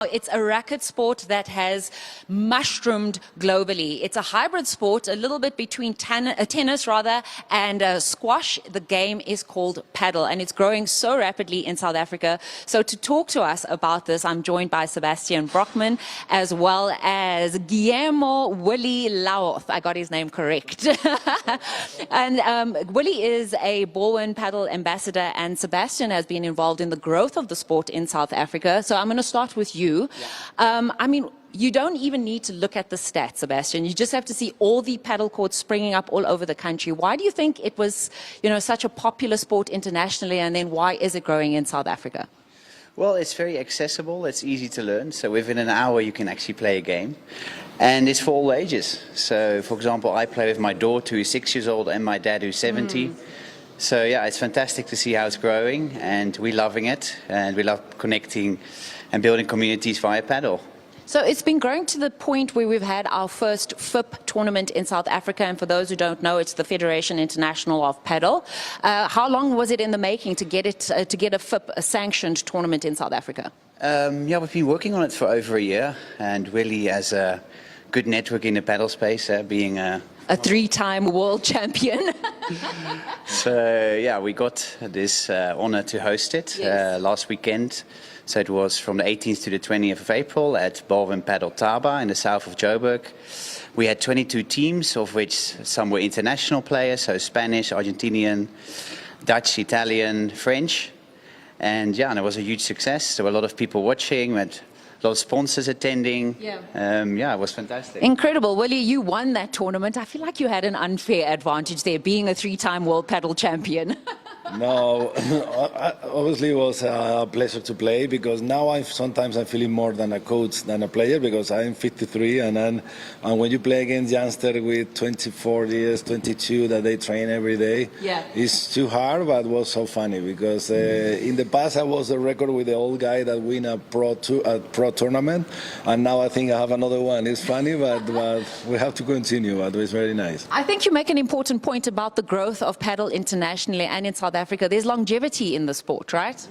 It's a racket sport that has mushroomed globally. It's a hybrid sport, a little bit between tennis and squash. The game is called padel, and it's growing so rapidly in South Africa. So to talk to us about this, I'm joined by Sebastian Brockman, as well as Guillermo Willie Lauoth. I got his name correct. And Willie is a Baldwin Padel ambassador, and Sebastian has been involved in the growth of the sport in South Africa. So I'm going to start with you. I mean, you don't even need to look at the stats, Sebastian. You just have to see all the paddle courts springing up all over the country. Why do you think it was, such a popular sport internationally, and then why is it growing in South Africa? Well, it's very accessible. It's easy to learn. So within an hour, you can actually play a game. And it's for all ages. So, for example, I play with my daughter who's 6 years old and my dad who's 70. So, yeah, it's fantastic to see how it's growing, and we're loving it. And we love connecting and building communities via paddle. So it's been growing to the point where we've had our first FIP tournament in South Africa. And for those who don't know, it's the Federation International of Padel. How long was it in the making to get a FIP, a sanctioned tournament in South Africa? Yeah, we've been working on it for over a year, and really as a good network in the paddle space, being a three-time world champion. So yeah, we got this honor to host it last weekend. So it was from the 18th to the 20th of April at Baldwin Padel Taba in the south of Joburg. We had 22 teams, of which some were international players, so Spanish, Argentinian, Dutch, Italian, French. And yeah, and it was a huge success. There were a lot of people watching. We had a lot of sponsors attending. Yeah, it was fantastic. Incredible. Willie, you won that tournament. I feel like you had an unfair advantage there, being a three-time world paddle champion. No, obviously it was a pleasure to play, because now sometimes I'm feeling more than a coach than a player, because I'm 53 and when you play against youngsters with 24 years, 22 that they train every day, it's too hard, but it was so funny because in the past I was a record with the old guy that win a pro tournament, and now I think I have another one. It's funny, but we have to continue, but it's very nice. I think you make an important point about the growth of paddle internationally and in South Africa. There's longevity in the sport, right?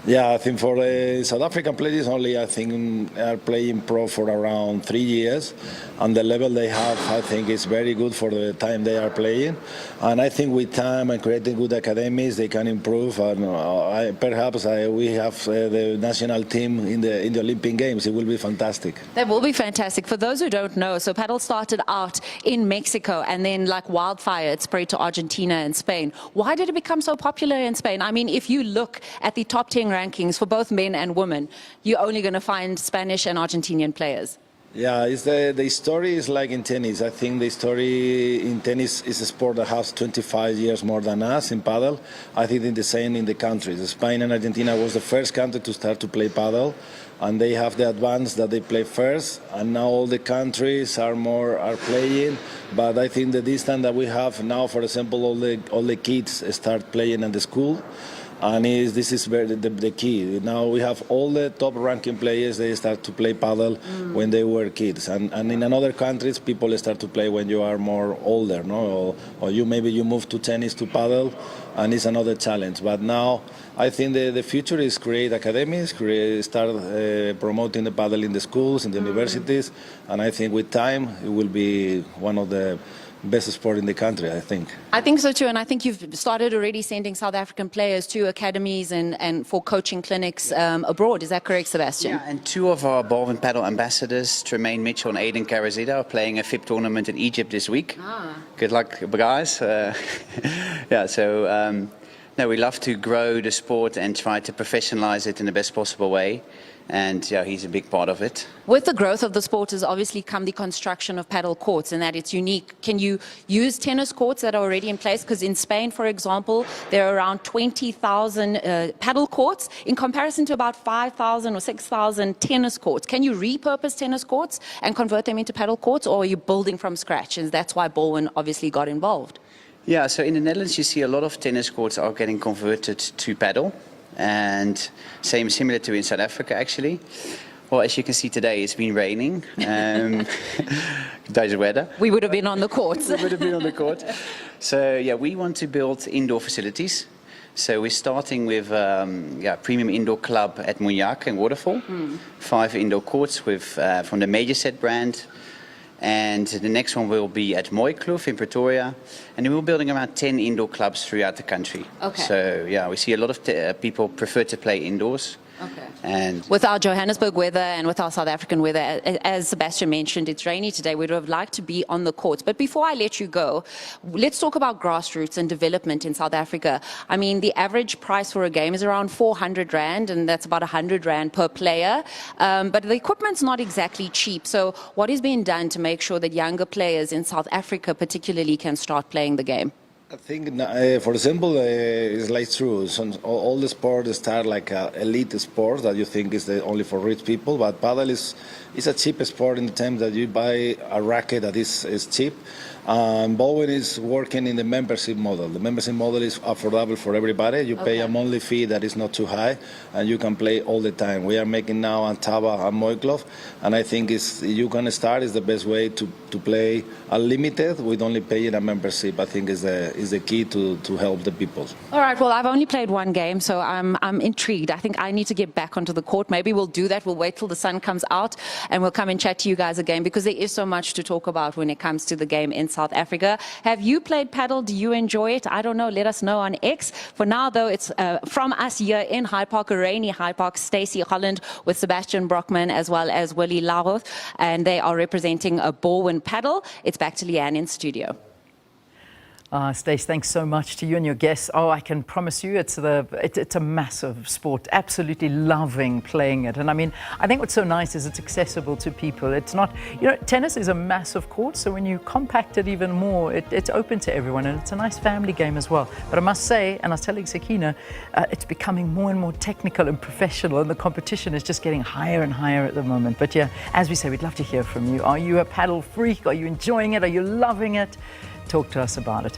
Yeah, I think for the South African players only, I think are playing pro for around 3 years, and the level they have, I think, is very good for the time they are playing. And I think with time and creating good academies, they can improve. And perhaps we have the national team in the Olympic Games. It will be fantastic. That will be fantastic. For those who don't know, so paddle started out in Mexico, and then like wildfire, it spread to Argentina and Spain. Why did it become so popular in Spain? I mean, if you look at the top 10 rankings for both men and women, you're only going to find Spanish and Argentinian players. Yeah, the story is like in tennis. I think the story in tennis is a sport that has 25 years more than us in paddle. I think it's the same in the countries. Spain and Argentina was the first country to start to play paddle, and they have the advance that they play first, and now all the countries are playing. But I think the distance that we have now, for example, all the kids start playing at the school. And this is the key. Now we have all the top ranking players, they start to play paddle when they were kids. And in other countries, people start to play when you are more older, no? Or maybe you move to tennis to paddle, and it's another challenge. But now I think the future is create academies, start promoting the paddle in the schools, in the universities. And I think with time, it will be one of the best sport in the country, I think. I think so too, and I think you've started already sending South African players to academies and for coaching clinics abroad. Is that correct, Sebastian? Yeah, and two of our Baldwin Padel ambassadors, Tremaine Mitchell and Aiden Karazida, are playing a FIP tournament in Egypt this week. Good luck, guys. Yeah, so no, we love to grow the sport and try to professionalize it in the best possible way. And yeah, he's a big part of it. With the growth of the sport has obviously come the construction of paddle courts, and that it's unique. Can you use tennis courts that are already in place? Because in Spain, for example, there are around 20,000 paddle courts in comparison to about 5,000 or 6,000 tennis courts. Can you repurpose tennis courts and convert them into paddle courts, or are you building from scratch? And that's why Baldwin obviously got involved. Yeah, so in the Netherlands, you see a lot of tennis courts are getting converted to paddle. And similar to in South Africa, actually. Well, as you can see today, it's been raining. Dutch weather. We would have been on the courts. We would have been on the court. So yeah, we want to build indoor facilities. So we're starting with premium indoor club at Munyaka in Waterfall, 5 indoor courts with from the Major Set brand. And the next one will be at Mooikloof in Pretoria. And we're building around 10 indoor clubs throughout the country. Okay. So yeah, we see a lot of people prefer to play indoors. Okay. And with our Johannesburg weather and with our South African weather, as Sebastian mentioned, it's rainy today. We would have liked to be on the courts. But before I let you go, let's talk about grassroots and development in South Africa. I mean, the average price for a game is around 400 Rand, and that's about 100 Rand per player. But the equipment's not exactly cheap. So what is being done to make sure that younger players in South Africa particularly can start playing the game? I think, for example, it's like true. All the sports start like elite sport that you think is only for rich people, but paddle is a cheap sport in the terms that you buy a racket that is cheap. Bowen is working in the membership model. The membership model is affordable for everybody. You pay a monthly fee that is not too high, and you can play all the time. We are making now Antaba and Mooikloof, and I think you can start is the best way to play unlimited with only paying a membership. I think is the key to help the people. All right. Well, I've only played one game, so I'm intrigued. I think I need to get back onto the court. Maybe we'll do that. We'll wait till the sun comes out, and we'll come and chat to you guys again, because there is so much to talk about when it comes to the game in South Africa. Have you played paddle? Do you enjoy it? I don't know. Let us know on X. For now, though, it's from us here in Hyde Park, a rainy Hyde Park, Stacey Holland with Sebastian Brockman as well as Willie Laroth, and they are representing a Bowen Paddle. It's back to Leanne in studio. Stace, thanks so much to you and your guests. Oh, I can promise you it's a massive sport. Absolutely loving playing it. And I mean, I think what's so nice is it's accessible to people. It's not, tennis is a massive court, so when you compact it even more, it's open to everyone, and it's a nice family game as well. But I must say, and I was telling Sakina, it's becoming more and more technical and professional, and the competition is just getting higher and higher at the moment. But yeah, as we say, we'd love to hear from you. Are you a paddle freak? Are you enjoying it? Are you loving it? Talk to us about it.